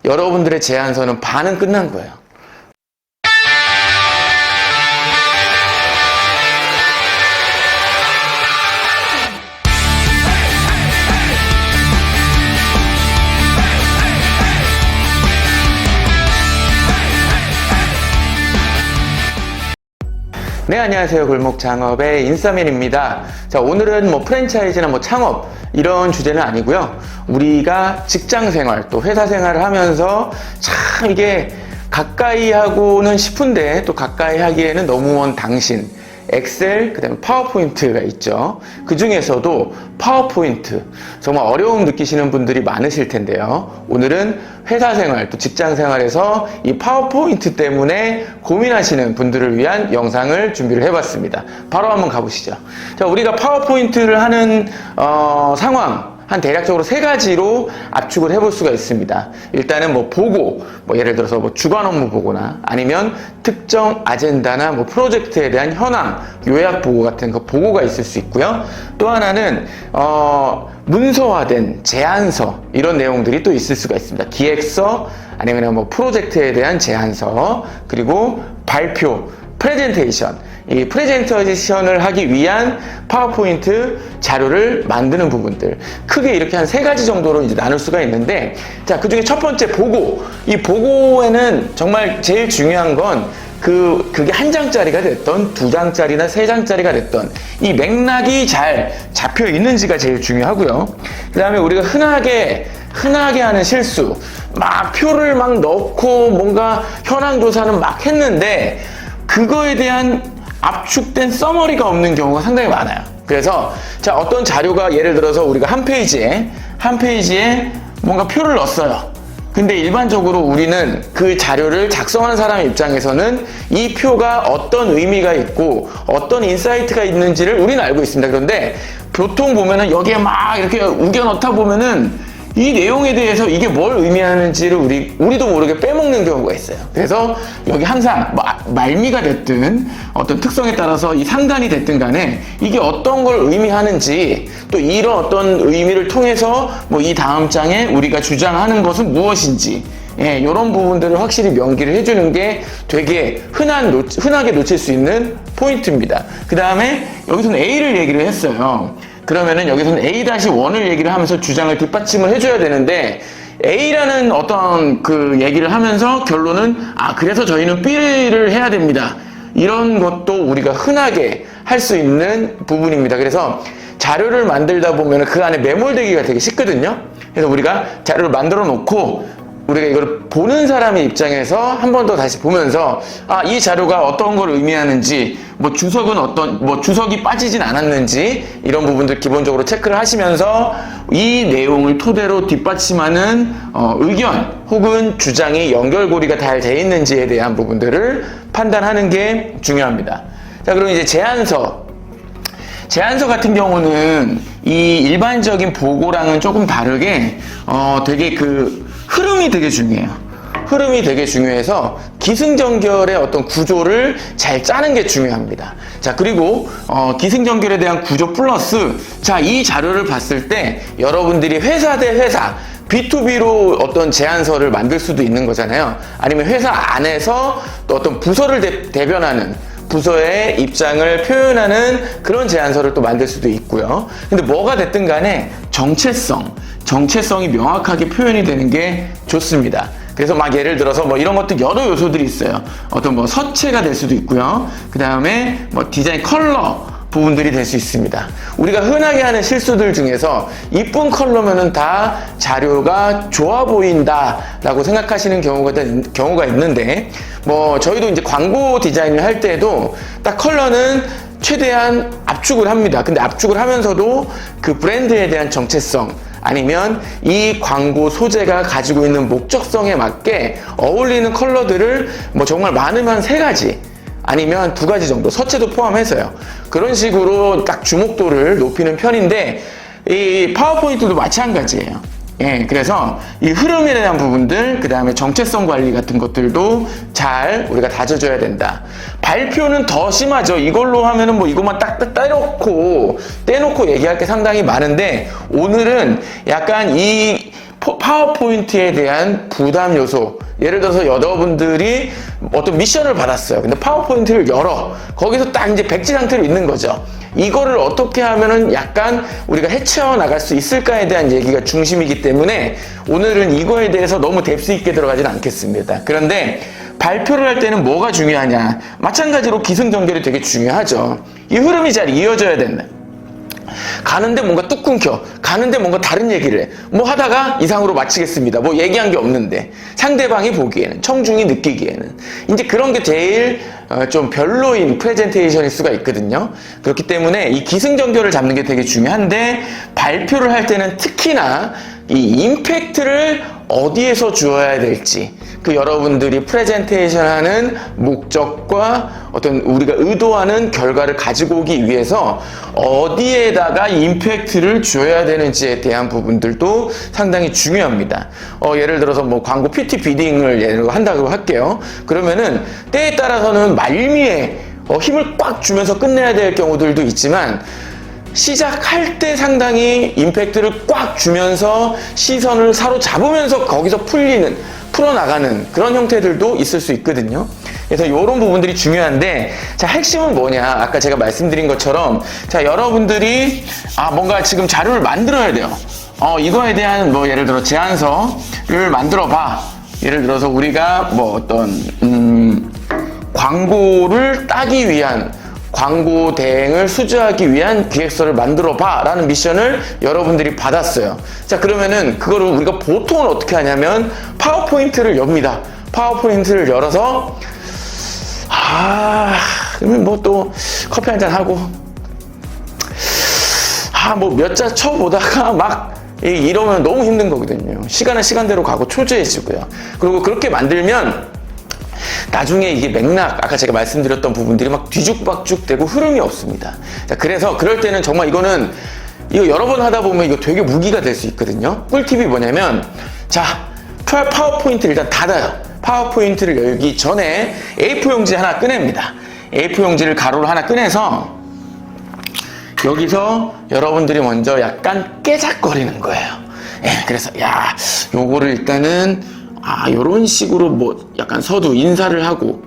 여러분들의 제안서는 반은 끝난 거예요. 네, 안녕하세요. 골목창업의 인싸맨입니다. 자, 오늘은 뭐 프랜차이즈나 뭐 창업 이런 주제는 아니고요. 우리가 직장 생활 또 회사 생활을 하면서 참 이게 가까이 하고는 싶은데 또 가까이 하기에는 너무 먼 당신, 엑셀, 그 다음에 파워포인트가 있죠. 그 중에서도 파워포인트 정말 어려움 느끼시는 분들이 많으실 텐데요. 오늘은 회사 생활 또 직장 생활에서 이 파워포인트 때문에 고민하시는 분들을 위한 영상을 준비를 해봤습니다. 바로 한번 가보시죠. 자, 우리가 파워포인트를 하는 상황 한 대략적으로 세 가지로 압축을 해볼 수가 있습니다. 일단은 뭐 보고, 뭐 예를 들어서 뭐 주간 업무 보고나 아니면 특정 아젠다나 뭐 프로젝트에 대한 현황, 요약 보고 같은 거 보고가 있을 수 있고요. 또 하나는 문서화된 제안서 이런 내용들이 또 있을 수가 있습니다. 기획서 아니면 뭐 프로젝트에 대한 제안서 그리고 발표, 프레젠테이션, 이 프레젠테이션을 하기 위한 파워포인트 자료를 만드는 부분들 크게 이렇게 한 세 가지 정도로 이제 나눌 수가 있는데, 자, 그 중에 첫 번째 보고. 이 보고에는 정말 제일 중요한 건 그게 한 장짜리가 됐던 두 장짜리나 세 장짜리가 됐던 이 맥락이 잘 잡혀 있는지가 제일 중요하고요. 그 다음에 우리가 흔하게 하는 실수, 막 표를 막 넣고 뭔가 현황 조사는 막 했는데 그거에 대한 압축된 서머리가 없는 경우가 상당히 많아요. 그래서 자, 어떤 자료가 예를 들어서 우리가 한 페이지에 뭔가 표를 넣었어요. 근데 일반적으로 우리는 그 자료를 작성한 사람 입장에서는 이 표가 어떤 의미가 있고 어떤 인사이트가 있는지를 우리는 알고 있습니다. 그런데 보통 보면은 여기에 막 이렇게 우겨 넣다 보면은 이 내용에 대해서 이게 뭘 의미하는지를 우리도 모르게 빼먹는 경우가 있어요. 그래서 여기 항상 말미가 됐든 어떤 특성에 따라서 이 상단이 됐든 간에 이게 어떤 걸 의미하는지 또 이런 어떤 의미를 통해서 뭐 이 다음 장에 우리가 주장하는 것은 무엇인지 이런 부분들을 확실히 명기를 해주는 게 되게 흔하게 놓칠 수 있는 포인트입니다. 그 다음에 여기서는 A를 얘기를 했어요. 그러면은 여기서는 A-1을 얘기를 하면서 주장을 뒷받침을 해줘야 되는데 A라는 어떤 그 얘기를 하면서 결론은 그래서 저희는 B를 해야 됩니다. 이런 것도 우리가 흔하게 할 수 있는 부분입니다. 그래서 자료를 만들다 보면 그 안에 매몰되기가 되게 쉽거든요. 그래서 우리가 자료를 만들어 놓고 우리가 이걸 보는 사람의 입장에서 한 번 더 다시 보면서 이 자료가 어떤 걸 의미하는지, 뭐 주석은 주석이 빠지진 않았는지 이런 부분들 기본적으로 체크를 하시면서 이 내용을 토대로 뒷받침하는 의견 혹은 주장이 연결고리가 잘 돼 있는지에 대한 부분들을 판단하는 게 중요합니다. 자, 그럼 이제 제안서 같은 경우는 이 일반적인 보고랑은 조금 다르게 되게 흐름이 되게 중요해요. 흐름이 되게 중요해서 기승전결의 어떤 구조를 잘 짜는 게 중요합니다. 자, 그리고 기승전결에 대한 구조 플러스 이 자료를 봤을 때 여러분들이 회사 대 회사 B2B로 어떤 제안서를 만들 수도 있는 거잖아요. 아니면 회사 안에서 또 어떤 부서를 대변하는 부서의 입장을 표현하는 그런 제안서를 또 만들 수도 있고요. 근데 뭐가 됐든 간에 정체성이 명확하게 표현이 되는 게 좋습니다. 그래서 예를 들어서 이런 것도 여러 요소들이 있어요. 어떤 서체가 될 수도 있고요. 그 다음에 디자인 컬러 부분들이 될 수 있습니다. 우리가 흔하게 하는 실수들 중에서 이쁜 컬러면은 다 자료가 좋아 보인다 라고 생각하시는 경우가 있는데, 저희도 이제 광고 디자인을 할 때도 딱 컬러는 최대한 압축을 합니다. 근데 압축을 하면서도 그 브랜드에 대한 정체성 아니면 이 광고 소재가 가지고 있는 목적성에 맞게 어울리는 컬러들을 정말 많으면 3가지 아니면 2가지 정도, 서체도 포함해서요. 그런 식으로 딱 주목도를 높이는 편인데 이 파워포인트도 마찬가지예요. 그래서 이 흐름에 대한 부분들, 그 다음에 정체성 관리 같은 것들도 잘 우리가 다져줘야 된다. 발표는 더 심하죠. 이걸로 하면은 이것만 딱 떼놓고 얘기할 게 상당히 많은데, 오늘은 약간 이 파워포인트에 대한 부담 요소. 예를 들어서 여러분들이 어떤 미션을 받았어요. 근데 파워포인트를 열어. 거기서 딱 이제 백지 상태로 있는 거죠. 이거를 어떻게 하면은 약간 우리가 헤쳐 나갈 수 있을까에 대한 얘기가 중심이기 때문에 오늘은 이거에 대해서 너무 뎁스 있게 들어가진 않겠습니다. 그런데 발표를 할 때는 뭐가 중요하냐? 마찬가지로 기승전결이 되게 중요하죠. 이 흐름이 잘 이어져야 된다. 가는데 뭔가 뚝 끊겨. 가는데 뭔가 다른 얘기를 해. 뭐 하다가 이상으로 마치겠습니다. 뭐 얘기한 게 없는데. 상대방이 보기에는, 청중이 느끼기에는. 이제 그런 게 제일 좀 별로인 프레젠테이션일 수가 있거든요. 그렇기 때문에 이 기승전결을 잡는 게 되게 중요한데, 발표를 할 때는 특히나 이 임팩트를 어디에서 주어야 될지, 그 여러분들이 프레젠테이션 하는 목적과 어떤 우리가 의도하는 결과를 가지고 오기 위해서 어디에다가 임팩트를 줘야 되는지에 대한 부분들도 상당히 중요합니다. 예를 들어서 뭐 광고 PT 비딩을 예를 들어 한다고 할게요. 그러면은 때에 따라서는 말미에 힘을 꽉 주면서 끝내야 될 경우들도 있지만, 시작할 때 상당히 임팩트를 꽉 주면서 시선을 사로잡으면서 거기서 풀어나가는 그런 형태들도 있을 수 있거든요. 그래서 이런 부분들이 중요한데, 자, 핵심은 뭐냐? 아까 제가 말씀드린 것처럼, 자, 여러분들이 뭔가 지금 자료를 만들어야 돼요. 이거에 대한 뭐 예를 들어 제안서를 만들어 봐. 예를 들어서 우리가 뭐 어떤 광고를 따기 위한, 광고 대행을 수주하기 위한 기획서를 만들어 봐 라는 미션을 여러분들이 받았어요. 자, 그러면은 그거를 우리가 보통은 어떻게 하냐면 파워포인트를 엽니다. 파워포인트를 열어서 그러면 뭐 또 커피 한잔 하고 뭐 몇 자 쳐보다가 막 이러면 너무 힘든 거거든요. 시간은 시간대로 가고 초조해지고요. 그리고 그렇게 만들면 나중에 이게 맥락, 아까 제가 말씀드렸던 부분들이 막 뒤죽박죽 되고 흐름이 없습니다. 자, 그래서 그럴 때는 정말 이거 여러 번 하다 보면 이거 되게 무기가 될 수 있거든요. 꿀팁이 뭐냐면, 자, 파워포인트를 일단 닫아요. 파워포인트를 열기 전에 A4 용지 하나 꺼냅니다. A4 용지를 가로로 하나 꺼내서 여기서 여러분들이 먼저 약간 깨작거리는 거예요. 그래서 요거를 일단은 요런 식으로 뭐 약간 서두 인사를 하고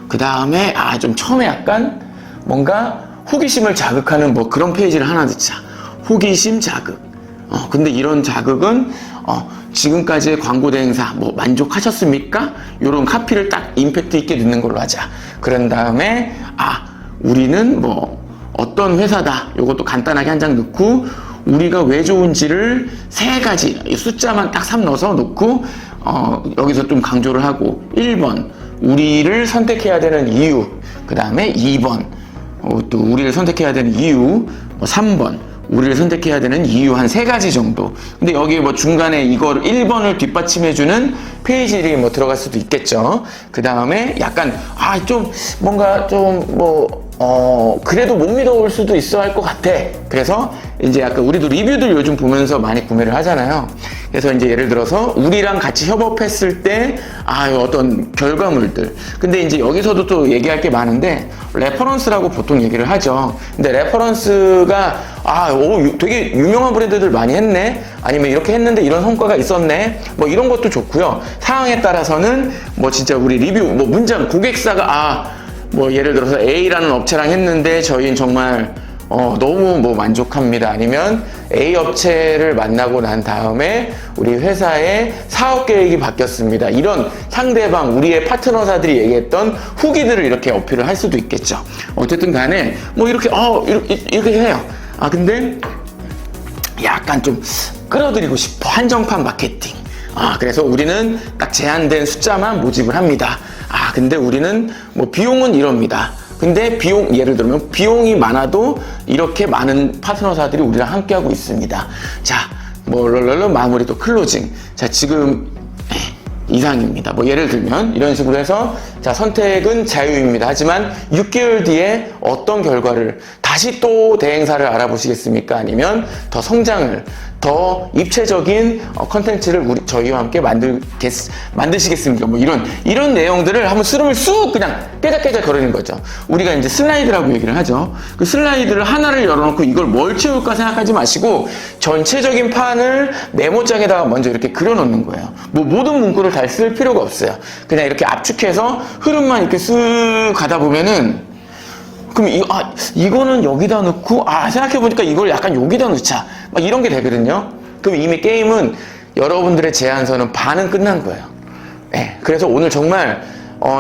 그 다음에 좀 처음에 약간 뭔가 호기심을 자극하는 뭐 그런 페이지를 하나 넣자. 호기심 자극. 근데 이런 자극은 지금까지의 광고 대행사 뭐 만족하셨습니까? 요런 카피를 딱 임팩트 있게 넣는 걸로 하자. 그런 다음에 우리는 뭐 어떤 회사다. 요것도 간단하게 한 장 넣고, 우리가 왜 좋은지를 3가지 숫자만 딱 3 넣어서 놓고, 여기서 좀 강조를 하고, 1번 우리를 선택해야 되는 이유, 그 다음에 2번 또 우리를 선택해야 되는 이유, 3번 우리를 선택해야 되는 이유, 한 3가지 정도. 근데 여기 뭐 중간에 이걸 1번을 뒷받침해주는 페이지들이 뭐 들어갈 수도 있겠죠. 그 다음에 약간 좀 뭔가 그래도 못 믿어올 수도 있어 할 것 같아. 그래서 이제 약간 우리도 리뷰들 요즘 보면서 많이 구매를 하잖아요. 그래서 이제 예를 들어서 우리랑 같이 협업했을 때 어떤 결과물들. 근데 이제 여기서도 또 얘기할 게 많은데, 레퍼런스라고 보통 얘기를 하죠. 근데 레퍼런스가 되게 유명한 브랜드들 많이 했네, 아니면 이렇게 했는데 이런 성과가 있었네, 뭐 이런 것도 좋고요. 상황에 따라서는 뭐 진짜 우리 리뷰 뭐 문장, 고객사가 뭐 예를 들어서 A라는 업체랑 했는데 저희는 정말 너무 뭐 만족합니다. 아니면 A 업체를 만나고 난 다음에 우리 회사의 사업 계획이 바뀌었습니다. 이런 상대방, 우리의 파트너사들이 얘기했던 후기들을 이렇게 어필을 할 수도 있겠죠. 어쨌든 간에 뭐 이렇게 해요. 근데 약간 좀 끌어들이고 싶어. 한정판 마케팅. 그래서 우리는 딱 제한된 숫자만 모집을 합니다. 근데 우리는 뭐 비용은 이럽니다. 근데 예를 들면 비용이 많아도 이렇게 많은 파트너사들이 우리랑 함께하고 있습니다. 자, 마무리 또 클로징. 자, 지금 이상입니다. 뭐 예를 들면 이런 식으로 해서, 자, 선택은 자유입니다. 하지만 6개월 뒤에 어떤 결과를 다 다시 또 대행사를 알아보시겠습니까? 아니면 더 성장을, 더 입체적인 컨텐츠를 저희와 함께 만드시겠습니까? 뭐 이런 내용들을 한번 스름을 쑥 그냥 깨작깨작 거리는 거죠. 우리가 이제 슬라이드라고 얘기를 하죠. 그 슬라이드를 하나를 열어놓고 이걸 뭘 채울까 생각하지 마시고 전체적인 판을 메모장에다가 먼저 이렇게 그려놓는 거예요. 뭐 모든 문구를 다 쓸 필요가 없어요. 그냥 이렇게 압축해서 흐름만 이렇게 쓱 가다 보면은 그럼 이거는 여기다 넣고 생각해보니까 이걸 약간 여기다 넣자 막 이런 게 되거든요. 그럼 이미 게임은 여러분들의 제안서는 반은 끝난 거예요. 네, 그래서 오늘 정말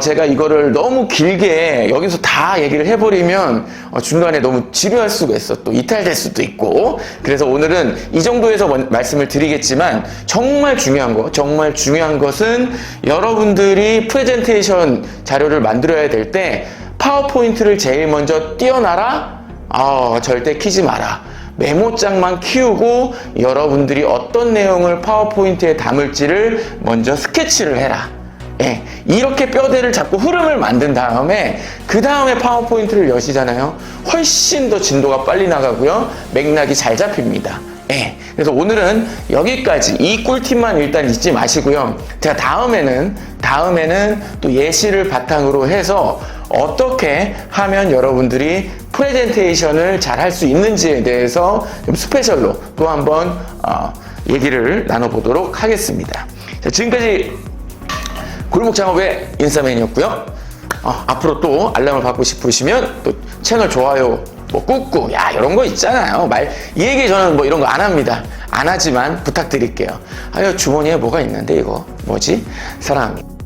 제가 이거를 너무 길게 여기서 다 얘기를 해버리면 중간에 너무 지루할 수가 있어. 또 이탈될 수도 있고. 그래서 오늘은 이 정도에서 말씀을 드리겠지만 정말 중요한 것은 여러분들이 프레젠테이션 자료를 만들어야 될 때 파워포인트를 제일 먼저 띄워놔라? 절대 키지 마라. 메모장만 키우고 여러분들이 어떤 내용을 파워포인트에 담을지를 먼저 스케치를 해라. 예, 이렇게 뼈대를 잡고 흐름을 만든 다음에 그 다음에 파워포인트를 여시잖아요. 훨씬 더 진도가 빨리 나가고요. 맥락이 잘 잡힙니다. 예, 그래서 오늘은 여기까지 이 꿀팁만 일단 잊지 마시고요. 제가 다음에는 또 예시를 바탕으로 해서 어떻게 하면 여러분들이 프레젠테이션을 잘 할 수 있는지에 대해서 좀 스페셜로 또 한번 얘기를 나눠보도록 하겠습니다. 자, 지금까지 골목창업의 인싸맨이었고요. 앞으로 또 알람을 받고 싶으시면 또 채널 좋아요, 뭐 꾹꾹, 이런 거 있잖아요. 이 얘기 저는 뭐 이런 거 안 합니다. 안 하지만 부탁드릴게요. 주머니에 뭐가 있는데 이거 뭐지? 사랑합니다.